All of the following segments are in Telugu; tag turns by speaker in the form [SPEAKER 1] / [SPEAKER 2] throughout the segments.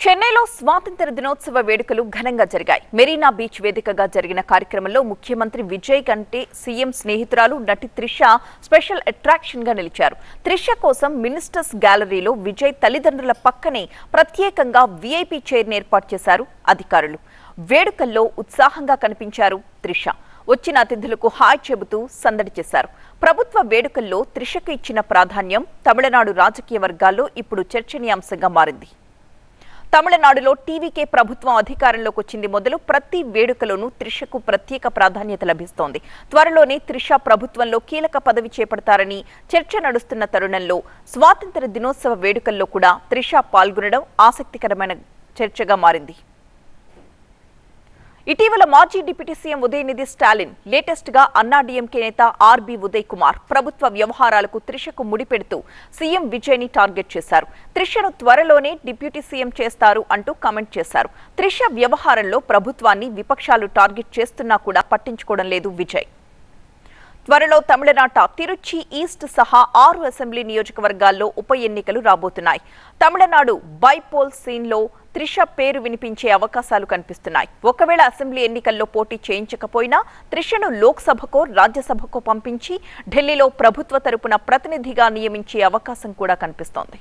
[SPEAKER 1] చెన్నైలో స్వాతంత్ర దినోత్సవ వేడుకలు ఘనంగా జరిగాయి. మెరీనా బీచ్ వేదికగా జరిగిన కార్యక్రమంలో ముఖ్యమంత్రి విజయ్ కంటే సీఎం స్నేహితురాలు నటి త్రిష స్పెషల్ అట్రాక్షన్ గా నిలిచారు. త్రిష కోసం మినిస్టర్స్ గ్యాలరీలో విజయ్ తల్లిదండ్రుల పక్కనే ప్రత్యేకంగా వీఐపీ చైర్ను ఏర్పాటు చేశారు అధికారులు. వేడుకల్లో ఉత్సాహంగా కనిపించారు త్రిష. వచ్చిన అతిథులకు హాయ్ చెబుతూ సందడి చేశారు. ప్రభుత్వ వేడుకల్లో త్రిషకు ఇచ్చిన ప్రాధాన్యం తమిళనాడు రాజకీయ వర్గాల్లో ఇప్పుడు చర్చనీయాంశంగా మారింది. తమిళనాడులో టీవీకే ప్రభుత్వం అధికారంలోకి వచ్చింది మొదలు ప్రతి వేడుకలోనూ త్రిషకు ప్రత్యేక ప్రాధాన్యత లభిస్తోంది. త్వరలోనే త్రిష ప్రభుత్వంలో కీలక పదవి చేపడతారని చర్చ నడుస్తున్న తరుణంలో స్వాతంత్ర దినోత్సవ వేడుకల్లో కూడా త్రిష పాల్గొనడం ఆసక్తికరమైన చర్చగా మారింది. ఇటీవల మాజీ deputy CM Udhayanidhi Stalin, latest గా అన్నాడీఎంకే నేత ఆర్బీ ఉదయ్ కుమార్ ప్రభుత్వ వ్యవహారాలకు త్రిషకు ముడిపెడుతూ సీఎం విజయ్ ని టార్గెట్ చేశారు. త్రిషను త్వరలోనే డిప్యూటీ సీఎం చేస్తారు అంటూ కామెంట్ చేశారు. త్రిష వ్యవహారంలో ప్రభుత్వాన్ని విపక్షాలు టార్గెట్ చేస్తున్నా కూడా పట్టించుకోవడం లేదు విజయ్. త్వరలో తమిళనాట తిరుచి ఈస్ట్ సహా 6 అసెంబ్లీ నియోజకవర్గాల్లో ఉప ఎన్నికలు రాబోతున్నాయి. తమిళనాడు బైపోల్ సీన్లో త్రిష పేరు వినిపించే అవకాశాలు కనిపిస్తున్నాయి. ఒకవేళ అసెంబ్లీ ఎన్నికల్లో పోటీ చేయించకపోయినా త్రిషను లోక్సభకో రాజ్యసభకో పంపించి ఢిల్లీలో ప్రభుత్వ తరపున ప్రతినిధిగా నియమించే అవకాశం కూడా కనిపిస్తోంది.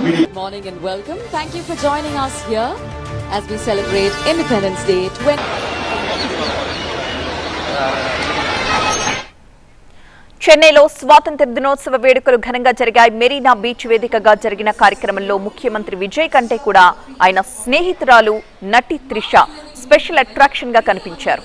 [SPEAKER 2] Good morning and welcome. Thank you for joining us here as we celebrate Independence Day 20.
[SPEAKER 1] చెన్నైలో స్వాతంత్ర దినోత్సవ వేడుకలు ఘనంగా జరిగాయి. మెరీనా బీచ్ వేదికగా జరిగిన కార్యక్రమంలో ముఖ్యమంత్రి విజయ్ కంటే కూడా ఆయన స్నేహితురాలు నటి త్రిష స్పెషల్ అట్రాక్షన్ గా కనిపించారు.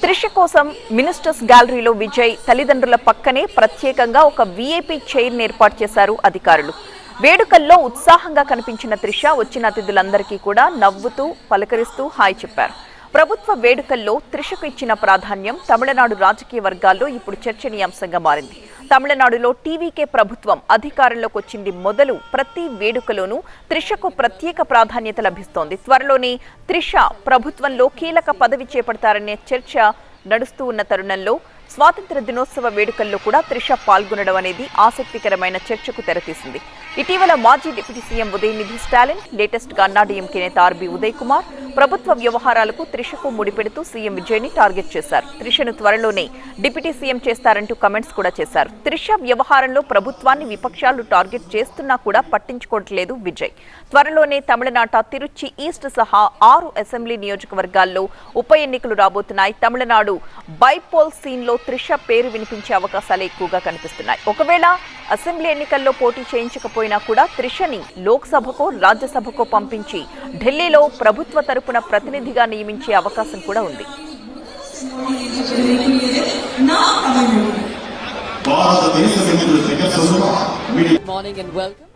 [SPEAKER 1] త్రిష కోసం మినిస్టర్స్ గ్యాలరీలో విజయ్ తల్లిదండ్రుల పక్కనే ప్రత్యేకంగా ఒక వీఐపీ చైర్ను ఏర్పాటు చేశారు అధికారులు. వేడుకల్లో ఉత్సాహంగా కనిపించిన త్రిష వచ్చిన అతిథులందరికీ కూడా నవ్వుతూ పలకరిస్తూ హాయ్ చెప్పారు. ప్రభుత్వ వేడుకల్లో త్రిషకు ఇచ్చిన ప్రాధాన్యం తమిళనాడు రాజకీయ వర్గాల్లో ఇప్పుడు చర్చనీయాంశంగా మారింది. తమిళనాడులో టీవీకే ప్రభుత్వం అధికారంలోకి వచ్చింది మొదలు ప్రతి వేడుకలోనూ త్రిషకు ప్రత్యేక ప్రాధాన్యత లభిస్తోంది. త్వరలోనే త్రిష ప్రభుత్వంలో కీలక పదవి చేపడతారనే చర్చ నడుస్తూ ఉన్న తరుణంలో స్వాతంత్ర దినోత్సవ వేడుకల్లో కూడా త్రిష పాల్గొనడం అనేది ఆసక్తికరమైన చర్చకు తెరతీసింది. ఇటీవల మాజీ deputy CM Udhayanidhi Stalin, latest గా అన్నాడీఎంకే నేత ఆర్బీ ఉదయ్ కుమార్ ప్రభుత్వ వ్యవహారాలకు త్రిషకు ముడిపెడుతూ సీఎం విజయ్ ని టార్గెట్ చేశారు. త్రిషను త్వరలోనే డిప్యూటీ సీఎం చేస్తారంటూ కమెంట్స్ కూడా చేశారు. త్రిష వ్యవహారంలో ప్రభుత్వాన్ని విపక్షాలు టార్గెట్ చేస్తున్నా కూడా పట్టించుకోవట్లేదు విజయ్. త్వరలోనే తమిళనాట తిరుచి ఈస్ట్ సహా 6 అసెంబ్లీ నియోజకవర్గాల్లో ఉప ఎన్నికలు రాబోతున్నాయి. తమిళనాడు బైపోల్ సీన్ లో త్రిష పేరు వినిపించే అవకాశాలు ఎక్కువగా కనిపిస్తున్నాయి. ఒకవేళ అసెంబ్లీ ఎన్నికల్లో పోటీ చేయించకపోయినా కూడా త్రిషని లోక్సభకో రాజ్యసభకో పంపించి ఢిల్లీలో ప్రభుత్వ తరపున ప్రతినిధిగా నియమించే అవకాశం కూడా ఉంది.
[SPEAKER 2] Good morning and welcome.